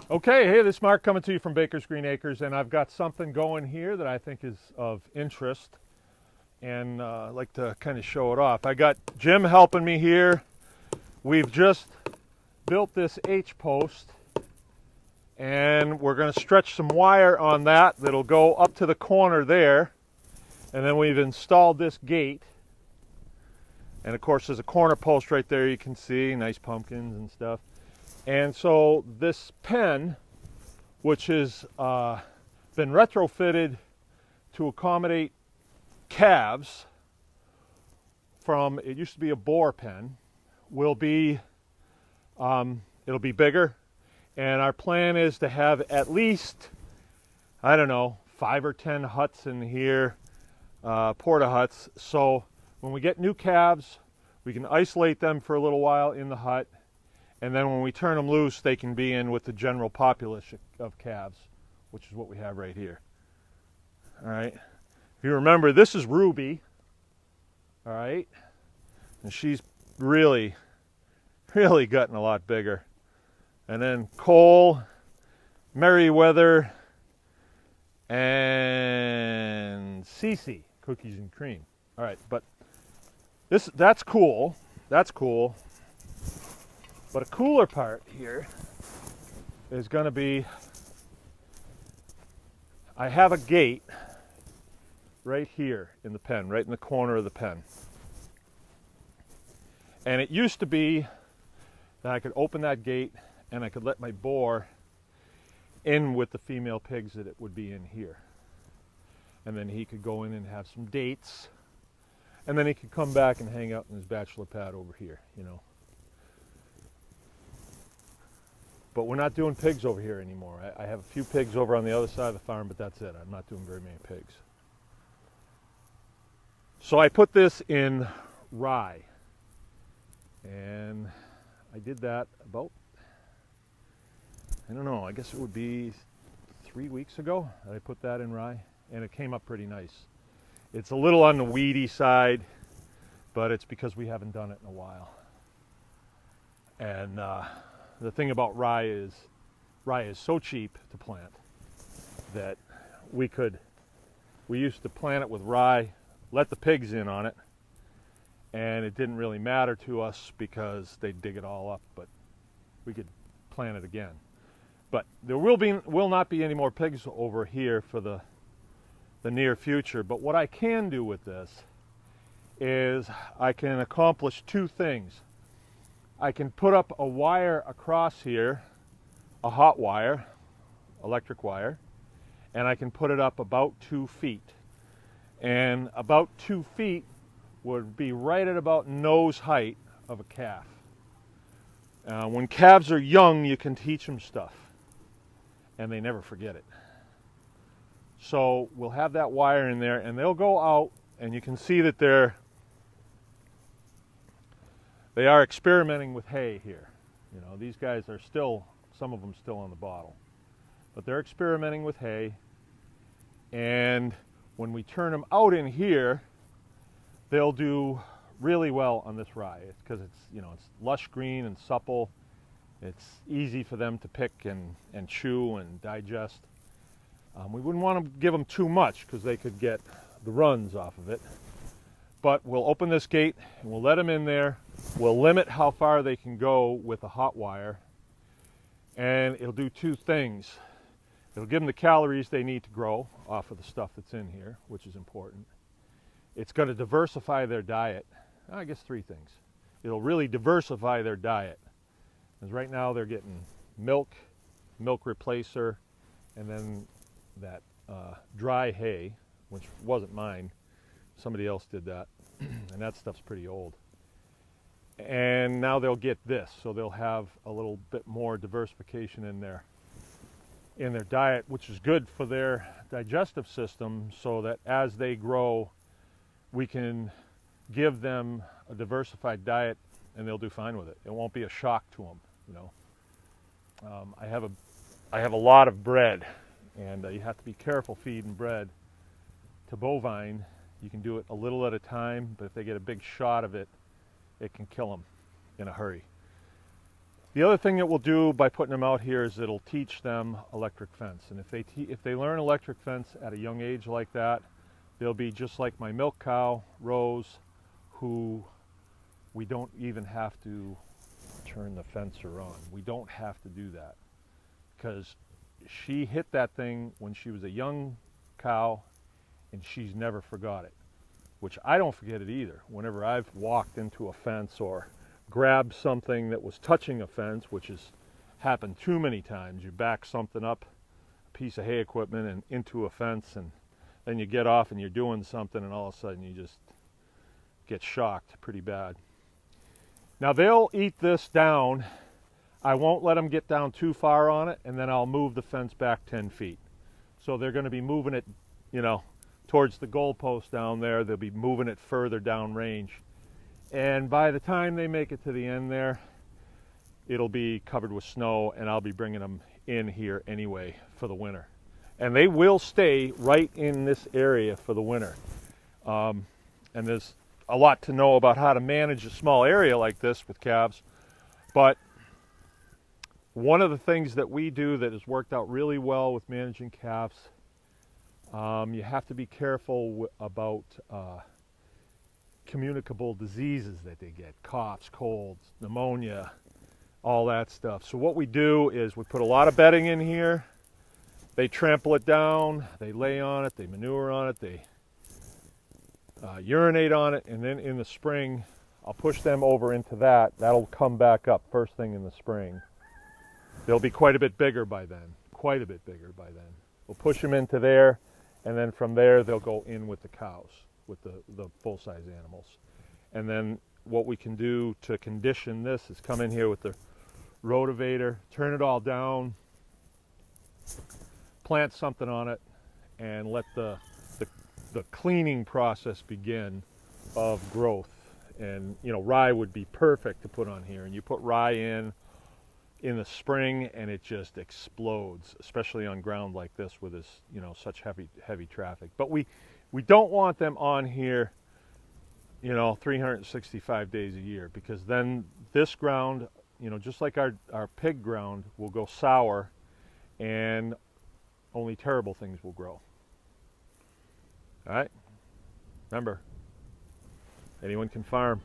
Okay, hey, this is Mark coming to you from Baker's Green Acres, and I've got something going here that I think is of interest, and I'd like to kind of show it off. I got Jim helping me here. We've just built this H-post, and we're going to stretch some wire on that that'll go up to the corner there, and then we've installed this gate, and of course there's a corner post right there you can see, nice pumpkins and stuff. And so this pen, which has been retrofitted to accommodate calves from, it used to be a boar pen, will be, it'll be bigger. And our plan is to have at least, I don't know, 5 or 10 huts in here, porta huts. So when we get new calves, we can isolate them for a little while in the hut. And then when we turn them loose, they can be in with the general populace of calves, which is what we have right here. All right. If you remember, this is Ruby. All right. And she's really gotten a lot bigger. And then Cole, Merriweather, and Cece, cookies and cream. All right, but that's cool. That's cool. But a cooler part here is going to be, I have a gate right here in the pen, right in the corner of the pen. And it used to be that I could open that gate and I could let my boar in with the female pigs that it would be in here. And then he could go in and have some dates. And then he could come back and hang out in his bachelor pad over here, you know. But we're not doing pigs over here anymore. I have a few pigs over on the other side of the farm, but that's it. I'm not doing very many pigs. So I put this in rye. And I did that about, I don't know, I guess it would be 3 weeks ago that I put that in rye. And it came up pretty nice. It's a little on the weedy side, but it's because we haven't done it in a while. And the thing about rye is so cheap to plant that we used to plant it with rye, let the pigs in on it, and it didn't really matter to us because they'd dig it all up, but we could plant it again. But there will not be any more pigs over here for the near future. But what I can do with this is I can accomplish two things. I can put up a wire across here, a hot wire, electric wire, and I can put it up about 2 feet. And about 2 feet would be right at about nose height of a calf. When calves are young, you can teach them stuff, and they never forget it. So we'll have that wire in there, and they'll go out, and you can see that they are experimenting with hay here. You know, these guys are still, some of them still on the bottle. But they're experimenting with hay. And when we turn them out in here, they'll do really well on this rye. It's because it's lush green and supple. It's easy for them to pick and chew and digest. We wouldn't want to give them too much because they could get the runs off of it. But we'll open this gate and we'll let them in there. We'll limit how far they can go with a hot wire. And it'll do two things. It'll give them the calories they need to grow off of the stuff that's in here, which is important. It's going to diversify their diet. I guess 3 things. It'll really diversify their diet. Because right now they're getting milk replacer, and then that dry hay, which wasn't mine. Somebody else did that, and that stuff's pretty old. And now they'll get this, so they'll have a little bit more diversification in their diet, which is good for their digestive system, so that as they grow, we can give them a diversified diet, and they'll do fine with it. It won't be a shock to them, you know. I have a lot of bred, and you have to be careful feeding bred to bovine. You can do it a little at a time, but if they get a big shot of it, it can kill them in a hurry. The other thing that we'll do by putting them out here is it'll teach them electric fence. And if they learn electric fence at a young age like that, they'll be just like my milk cow, Rose, who we don't even have to turn the fencer on. We don't have to do that because she hit that thing when she was a young cow and she's never forgot it, which I don't forget it either. Whenever I've walked into a fence or grabbed something that was touching a fence, which has happened too many times, you back something up, a piece of hay equipment, and into a fence, and then you get off and you're doing something and all of a sudden you just get shocked pretty bad. Now they'll eat this down. I won't let them get down too far on it, and then I'll move the fence back 10 feet. So they're going to be moving it, you know, towards the goalpost down there. They'll be moving it further down range. And by the time they make it to the end there, it'll be covered with snow, and I'll be bringing them in here anyway for the winter. And they will stay right in this area for the winter. And there's a lot to know about how to manage a small area like this with calves. But one of the things that we do that has worked out really well with managing calves, you have to be careful about communicable diseases that they get, coughs, colds, pneumonia, all that stuff. So what we do is we put a lot of bedding in here. They trample it down, they lay on it, they manure on it, they urinate on it, and then in the spring I'll push them over into that. That'll come back up first thing in the spring. They'll be quite a bit bigger by then, quite a bit bigger by then. We'll push them into there, and then from there they'll go in with the cows, with the full-size animals. And then what we can do to condition this is come in here with the rotavator, turn it all down, plant something on it, and let the cleaning process begin of growth. And you know, rye would be perfect to put on here, and you put rye in the spring and it just explodes, especially on ground like this with this, you know, such heavy traffic. But we don't want them on here, you know, 365 days a year, because then this ground, you know, just like our pig ground, will go sour and only terrible things will grow. All right, remember, anyone can farm.